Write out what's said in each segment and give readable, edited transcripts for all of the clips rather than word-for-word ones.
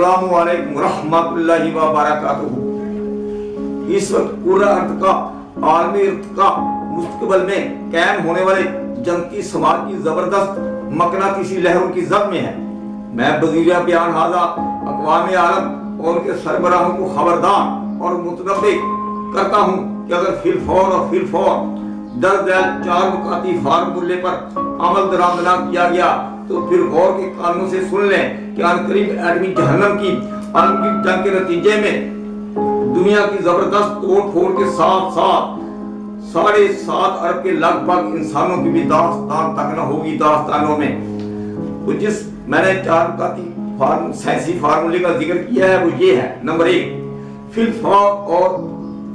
अस्सलामु अलैकुम रहमतुल्लाहि व बरकातुहू। इस वक्त पूरा अर्थ का आलमी अर्थ का मुस्तकबिल में कायम होने वाले जनती समाज की जबरदस्त मकनातीसी लहरों की जद में है। मैं वज़ीर बयान हाजा अक़वाम आलम और उनके सरबराहों को खबरदार और मुतनब्बे करता हूँ कि अगर फिलफौर दर्ज 4 मुकाती फार्मूले पर अमल दरामद न किया गया तो फिर गौर के कानों से सुन लें कि अनकरीब एटमी जहन्नम की आलमगीर जंग के नतीजे में दुनिया की जबरदस्त तोड़ फोड़ के साथ साथ 7.5 अरब के लगभग इंसानों की भी दास्तान तक न होगी दास्तानों में। तो जिस मैंने 4 मुकाती साइंसी फार्मूले का जिक्र किया है वो ये है। नंबर 1,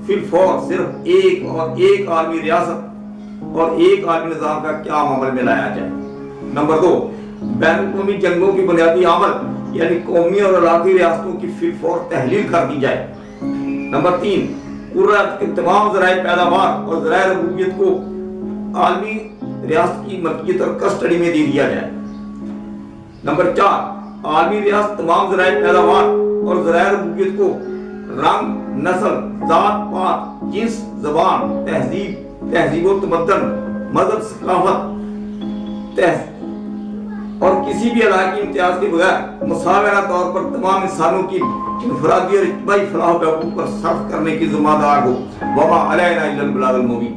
फिलफौर सिर्फ एक आलमी रियासत और एक आलमी निजाम का क्या अमल में लाया जाए। नंबर 2, बैनुल-अक़वामी जंगों की बुनियादी अमल यानी कौमी और इलाक़ाई रियासतों की फिलफौर तहलील कर दी जाए। नंबर 3, कुर्रत के तमाम ज़राए पैदावार और ज़राए रबूबियत को आलमी रियासत की मलकियत और कस्टडी में दे दिया जाए। नंबर 4, आलमी रियासत तमाम ज़राए पैदावार और ज़राए रबूबियत को रंग, नस्ल, जात पात, जिन्स, ज़बान, तहजीब व तमद्दुन, मज़हब, सकाफत और किसी भी इलाके इम्तियाज के बगैर मुसावियाना तौर पर तमाम इंसानों की इनफरादी और इज्तिमाई फलाह बहबूद पर सर्फ करने की जिम्मेदार हो। वमा अलैना इल्लल बलागुल मुबीन।